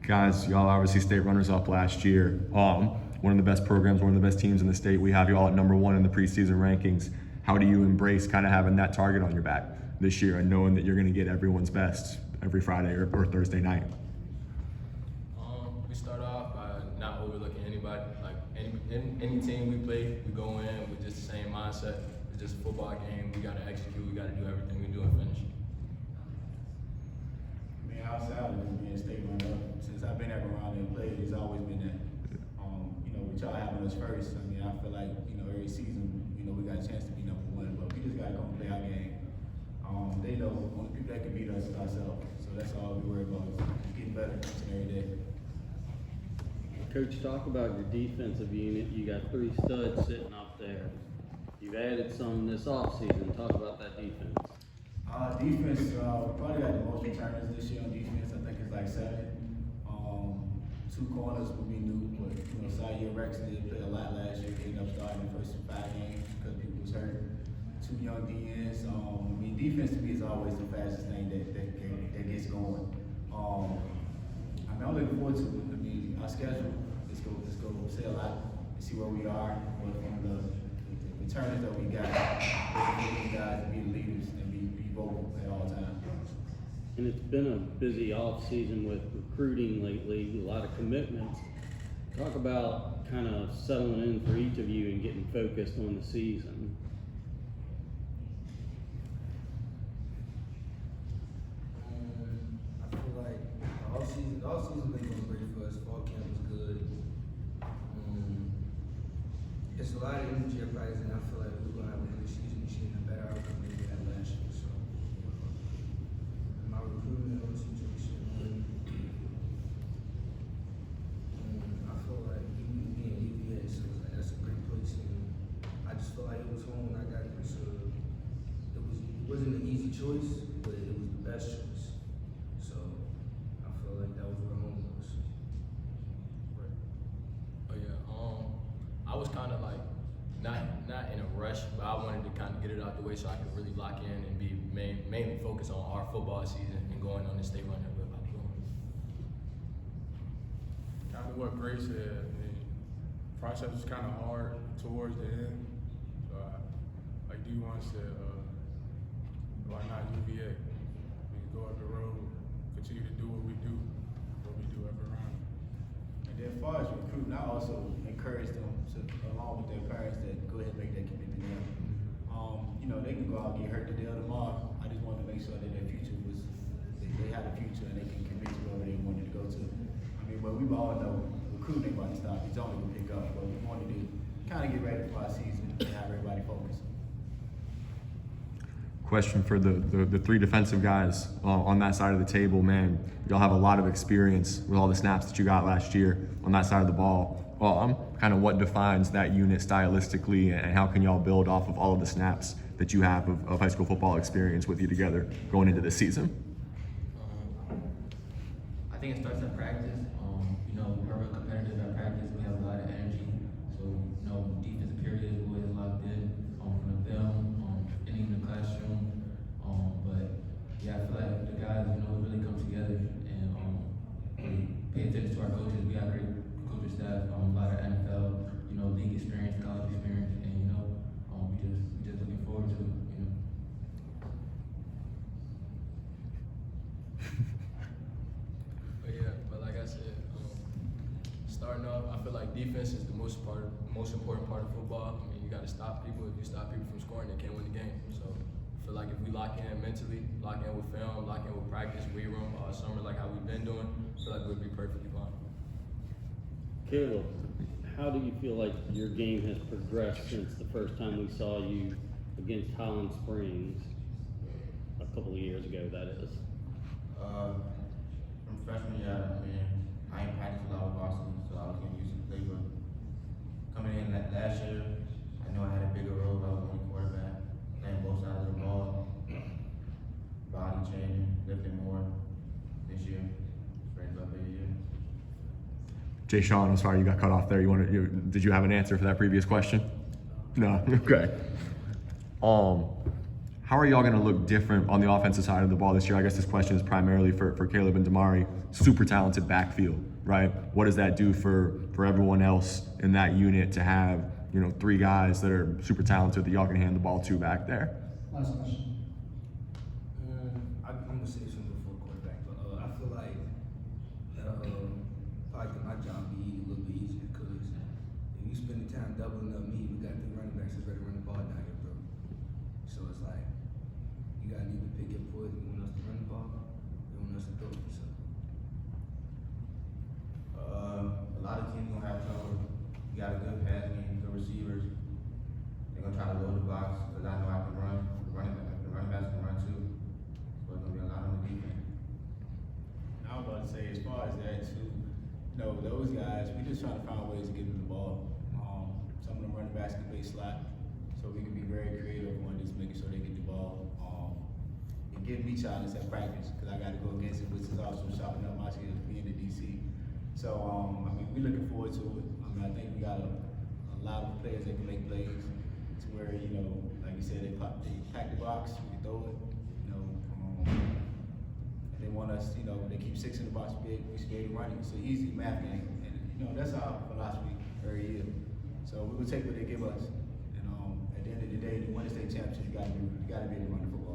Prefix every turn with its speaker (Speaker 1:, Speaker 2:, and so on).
Speaker 1: Guys, y'all obviously state runners-up last year. One of the best programs, one of the best teams in the state. We have y'all at #1 in the preseason rankings. How do you embrace kind of having that target on your back this year and knowing that you're going to get everyone's best every Friday or Thursday night?
Speaker 2: We start off by not overlooking anybody. Like any team we play, we go in with just the same mindset. It's just a football game. We got to execute. We got to do everything we do and finish.
Speaker 3: I mean, outside of just being state runner-up, since I've been around and played, it's always been that. With y'all having us first, I mean, I feel like, every season, we got a chance to be #1, but we just got to go and play our game. They know the only people that can beat us is ourselves, so that's all we worry about, is getting better each and every day.
Speaker 4: Coach, talk about your defensive unit. You got 3 studs sitting up there. You've added some this offseason. Talk about that defense.
Speaker 3: Defense, we probably got the most returners this year on defense. I think it's like 7. 2 corners will be new, but Sayer Rex did play a lot last year. He ended up starting the first 5 games because people was hurt. 2 young DNs. Defense to me is always the fastest thing that gets going. I'm looking forward to it. Our schedule. Let's go say a lot and see where we are. But from the returners that we got, looking for these guys to be the leaders and be vocal at all times.
Speaker 4: And it's been a busy off-season with recruiting lately, a lot of commitments. Talk about kind of settling in for each of you and getting focused on the season.
Speaker 5: I feel like the off-season been going great for us. Fall camp was good. It's a lot of energy at practice, and I feel like we're going to have a good season this year and a better outcome than we had last year. So, my recruitment situation, I feel like even being UVA, so that's a great place. And I just feel like it was home when I got here, so it wasn't an easy choice, but it was the best choice. So I feel like that was where home was.
Speaker 2: Right. Oh yeah. I was kind of like not in a rush, but I wanted to kind of get it out the way so I could really lock in and be mainly focused on our football season and going on the state run that we're about to go on.
Speaker 6: Kind of what Gray said. I mean, process was kind of hard towards the end. So, like D1 said, why not UVA? Go up the road, continue to do what we do every round.
Speaker 3: And then as far as recruiting, I also encourage them to, along with their parents, that go ahead and make that commitment now. They can go out and get hurt today or tomorrow. I just wanted to make sure that their future was, they had a future and they can commit to wherever they wanted to go to. But we all know recruiting ain't about to stop. It's only going to pick up. But we wanted to kind of get ready for our season and have everybody focused.
Speaker 1: Question for the 3 defensive guys on that side of the table, man. Y'all have a lot of experience with all the snaps that you got last year on that side of the ball. Kind of what defines that unit stylistically, and how can y'all build off of all of the snaps that you have of high school football experience with you together going into this season?
Speaker 7: I think it starts at practice. We're real competitive at practice. We have a lot of energy. So, defensive periods, we're always locked in from the film, and even the classroom. But yeah, I feel like the guys, really come together and really pay attention to our coaches. We have great coaching staff, a lot of NFL, league experience, college experience, and we just looking forward to it.
Speaker 2: But like I said, starting off, I feel like defense is the most important part of football. You got to stop people. If you stop people from scoring, they can't win the game. So I feel like if we lock in mentally, lock in with film, lock in with practice, weight room, summer, like how we've been doing, I feel like we'll be perfectly fine.
Speaker 4: Kaleb, how do you feel like your game has progressed since the first time we saw you against Highland Springs a couple of years ago, that is?
Speaker 7: From freshman year, I ain't practiced a lot with varsity, so I was getting used to the playbook. Coming in last year, I knew I had a bigger role. I was only quarterback, playing both sides of the ball, body changing, lifting more. This year, straight up every year.
Speaker 1: JaySean, I'm sorry you got cut off there. Did you have an answer for that previous question? No. Okay. how are y'all going to look different on the offensive side of the ball this year? I guess this question is primarily for Kaleb and DaMari. Super talented backfield, right? What does that do for everyone else in that unit to have, you know, 3 guys that are super talented that y'all can hand the ball to back there?
Speaker 8: Last question.
Speaker 5: I'm gonna say something before quarterback, but I feel like probably my job be a little bit easier because if you spend the time doubling up me, we got 3 running backs that's ready to run the ball down here, bro. So it's like you gotta need to pick your poison. You want us to run the ball, you want us to throw it. So
Speaker 9: A lot of teams gonna have trouble. You got a good pass game, good receivers. They're gonna try to load the box because I know I can run. The running backs can run too. So it's gonna be a lot on the defense.
Speaker 3: I was about to say, as far as that too, you know, those guys, we just trying to find ways to get them the ball. Some of them running backs can play slot, so we can be very creative on just making sure they get the ball. And give me challenges at practice, because I got to go against it, which is also sharpening up my skills being in DC. So, I mean, we're looking forward to it. I mean, I think we got a lot of players that can make plays to where, you know, like you said, they pack the box, we can throw it, you know. They want us, you know, they keep 6 in the box, we should be able to run it. It's an easy math game, and you know that's our philosophy every year. So we will take what they give us, and at the end of the day, to win the state championship, you got to be able to run the football.